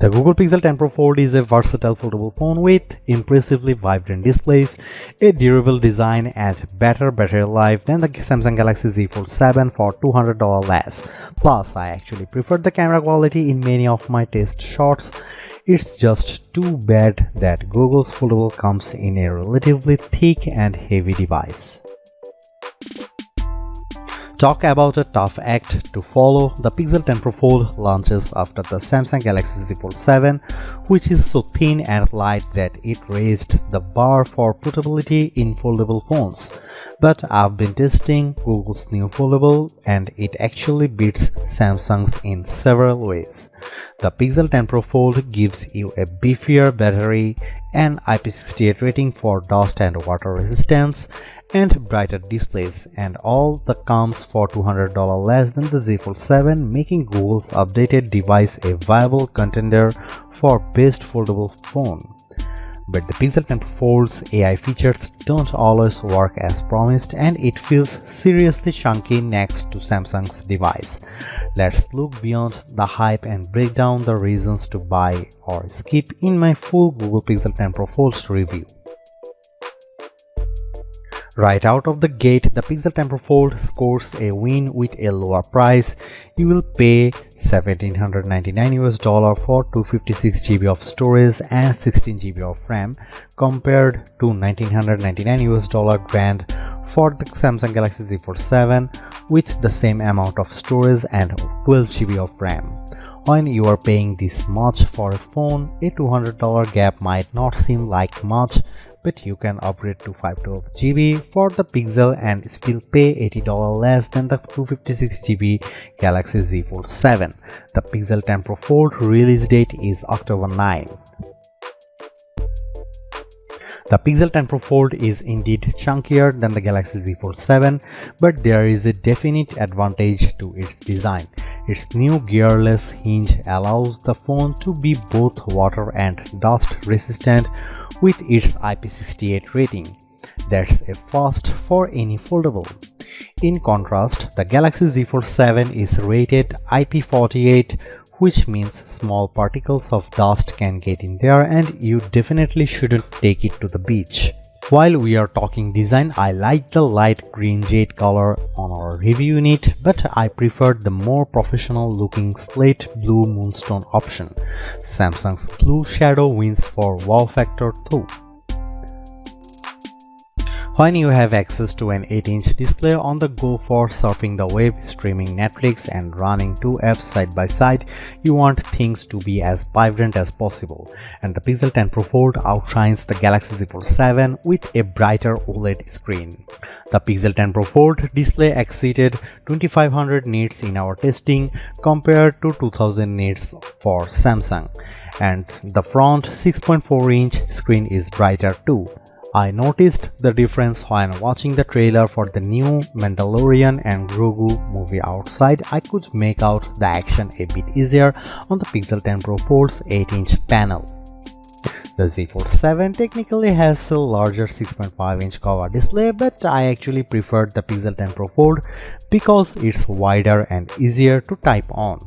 The Google Pixel 10 Pro Fold is a versatile foldable phone with impressively vibrant displays, a durable design, and better battery life than the Samsung Galaxy Z Fold 7 for $200 less. Plus, I actually prefer the camera quality in many of my test shots. It's just too bad that Google's Foldable comes in a relatively thick and heavy device. Talk about a tough act to follow. The Pixel 10 Pro Fold launches after the Samsung Galaxy Z Fold 7, which is so thin and light that it raised the bar for portability in foldable phones. But I've been testing Google's new Foldable and it actually beats Samsung's in several ways. The Pixel 10 Pro Fold gives you a beefier battery, an IP68 rating for dust and water resistance, and brighter displays, and all the comes for $200 less than the Z Fold 7, making Google's updated device a viable contender for best foldable phone. But the Pixel 10 Pro Fold's AI features don't always work as promised, and it feels seriously chunky next to Samsung's device. Let's look beyond the hype and break down the reasons to buy or skip in my full Google Pixel 10 Pro Fold review. Right out of the gate, the Pixel 10 Pro Fold scores a win with a lower price. You will pay $1,799 for 256 GB of storage and 16 GB of RAM compared to $1,999 grand for the Samsung Galaxy Z Fold 7 with the same amount of storage and 12 GB of RAM. When you are paying this much for a phone, a $200 gap might not seem like much, but you can upgrade to 512 GB for the Pixel and still pay $80 less than the 256 GB Galaxy Z Fold 7. The Pixel 10 Pro Fold release date is October 9. The Pixel 10 Pro Fold is indeed chunkier than the Galaxy Z Fold 7, but there is a definite advantage to its design. Its new gearless hinge allows the phone to be both water and dust resistant with its IP68 rating. That's a first for any foldable. In contrast, the Galaxy Z Fold 7 is rated IP48, which means small particles of dust can get in there and you definitely shouldn't take it to the beach. While we are talking design, I like the light green jade color on our review unit, but I preferred the more professional looking slate blue moonstone option. Samsung's blue shadow wins for wow factor too. When you have access to an 8-inch display on the go for surfing the web, streaming Netflix, and running two apps side by side, you want things to be as vibrant as possible. And the Pixel 10 Pro Fold outshines the Galaxy Z Fold 7 with a brighter OLED screen. The Pixel 10 Pro Fold display exceeded 2500 nits in our testing compared to 2000 nits for Samsung. And the front 6.4-inch screen is brighter too. I noticed the difference when watching the trailer for the new Mandalorian and Grogu movie outside. I could make out the action a bit easier on the Pixel 10 Pro Fold's 8-inch panel. The Z Fold 7 technically has a larger 6.5-inch cover display, but I actually preferred the Pixel 10 Pro Fold because it's wider and easier to type on.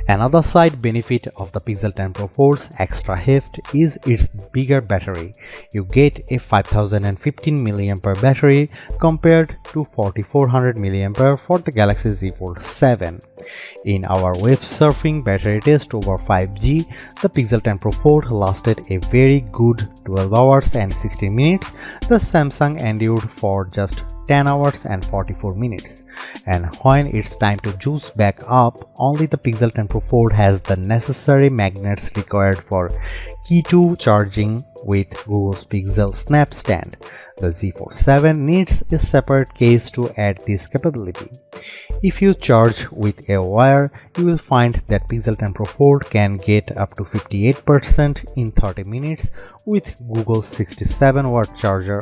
Another side benefit of the Pixel 10 Pro Fold's extra heft is its bigger battery. You get a 5015 mAh battery compared to 4400 mAh for the Galaxy Z Fold 7. In our web surfing battery test over 5G, the Pixel 10 Pro Fold lasted a very good 12 hours and 16 minutes. The Samsung endured for just 10 hours and 44 minutes. And when it's time to juice back up, only the Pixel 10 Pro Fold has the necessary magnets required for Key 2 charging with Google's PixelSnap stand. The Z Fold 7 needs a separate case to add this capability. If you charge with a wire, you will find that Pixel 10 Pro Fold can get up to 58% in 30 minutes with Google's 67-watt charger.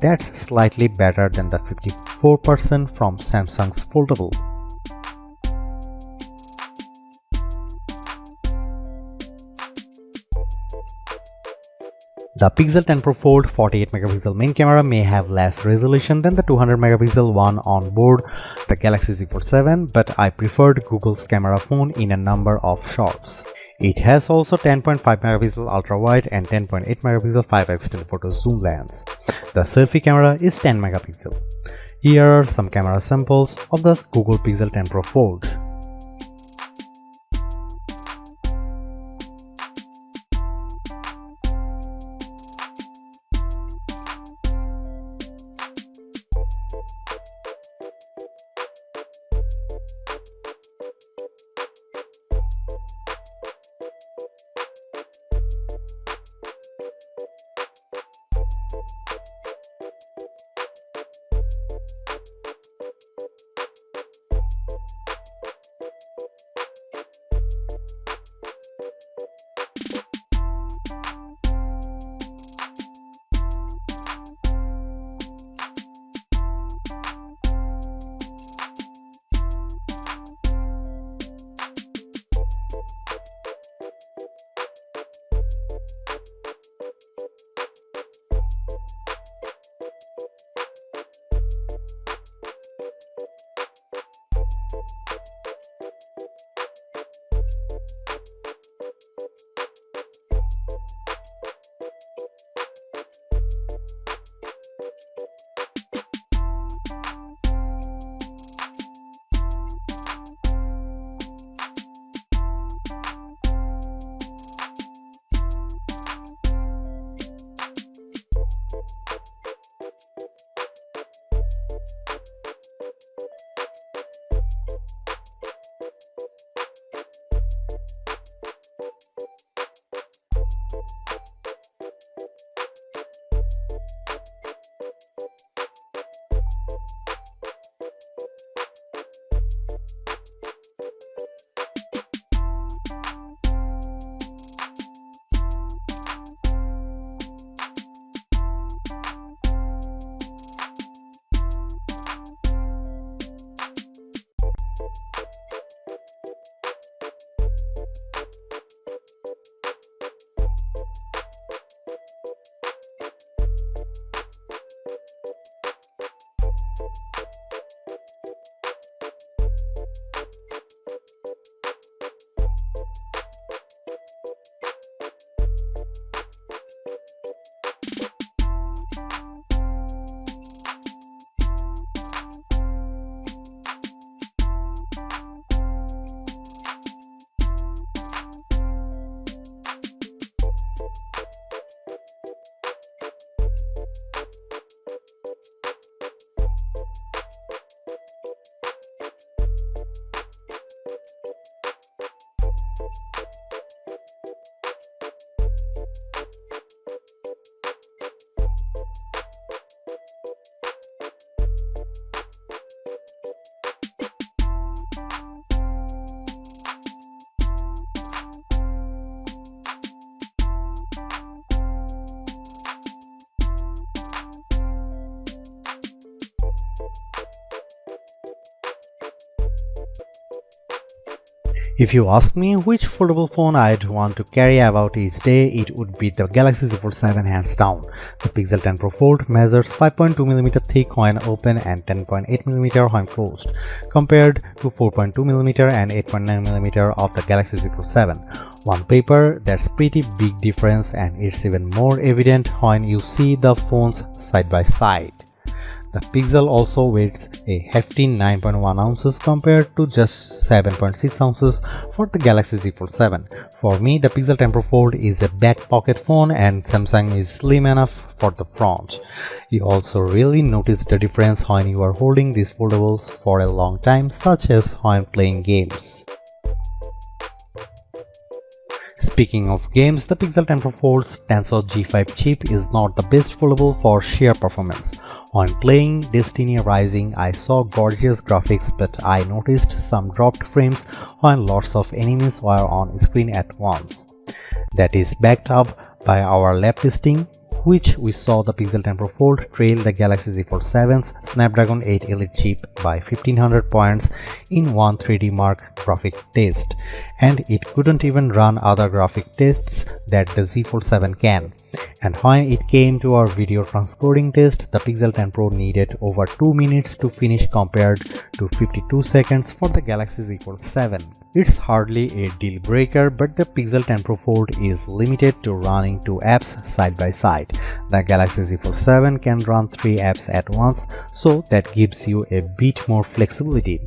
That's slightly better than the 54% from Samsung's Foldable. The Pixel 10 Pro Fold 48 megapixel main camera may have less resolution than the 200 megapixel one on board the Galaxy Z Fold 7, but I preferred Google's camera phone in a number of shots. It has also 10.5 megapixel ultra wide and 10.8 megapixel 5x telephoto zoom lens. The selfie camera is 10 megapixel. Here are some camera samples of the Google Pixel 10 Pro Fold. If you ask me which foldable phone I'd want to carry about each day, it would be the Galaxy Z Fold 7 hands down. The Pixel 10 Pro Fold measures 5.2mm thick when open and 10.8mm when closed, compared to 4.2mm and 8.9mm of the Galaxy Z Fold 7. On paper, that's pretty big difference, and it's even more evident when you see the phones side by side. The Pixel also weighs a hefty 9.1 ounces compared to just 7.6 ounces for the Galaxy Z Fold 7. For me, the Pixel 10 Pro Fold is a back pocket phone and Samsung is slim enough for the front. You also really notice the difference when you are holding these foldables for a long time, such as when playing games. Speaking of games, the Pixel 10 Pro Fold's Tensor G5 chip is not the best foldable for sheer performance. When playing Destiny Rising, I saw gorgeous graphics, but I noticed some dropped frames when lots of enemies were on screen at once. That is backed up by our lab testing, which we saw the Pixel 10 Pro Fold trail the Galaxy Z Fold 7's Snapdragon 8 Elite chip by 1500 points in one 3D Mark graphic test, and it couldn't even run other graphic tests that the Z Fold 7 can. And when it came to our video transcoding test, the Pixel 10 Pro needed over 2 minutes to finish compared to 52 seconds for the Galaxy Z Fold 7. It's hardly a deal breaker, but the Pixel 10 Pro Fold is limited to running 2 apps side by side. The Galaxy Z Fold 7 can run 3 apps at once, so that gives you a bit more flexibility.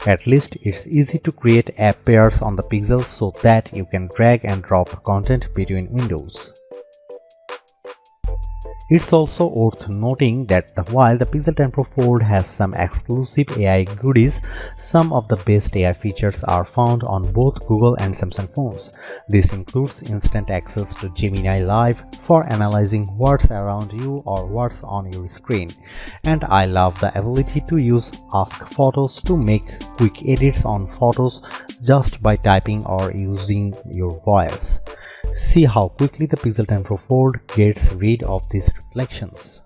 At least it's easy to create app pairs on the Pixel so that you can drag and drop content between windows. It's also worth noting that while the Pixel 10 Pro Fold has some exclusive AI goodies, some of the best AI features are found on both Google and Samsung phones. This includes instant access to Gemini Live for analyzing what's around you or what's on your screen. And I love the ability to use Ask Photos to make quick edits on photos just by typing or using your voice. See how quickly the Pixel 10 Pro Fold gets rid of these reflections.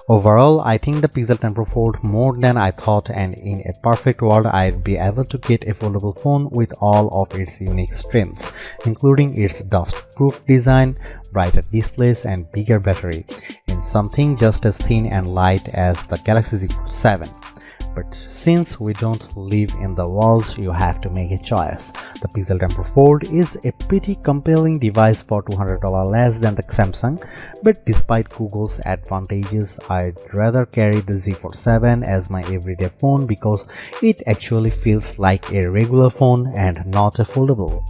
Overall, I think the Pixel 10 Pro Fold more than I thought, and in a perfect world I'd be able to get a foldable phone with all of its unique strengths, including its dust-proof design, brighter displays and bigger battery, in something just as thin and light as the Galaxy Z Fold 7. But since we don't live in the world, you have to make a choice. The Pixel 10 Pro Fold is a pretty compelling device for $200 less than the Samsung, but despite Google's advantages, I'd rather carry the Z Fold 7 as my everyday phone because it actually feels like a regular phone and not a foldable.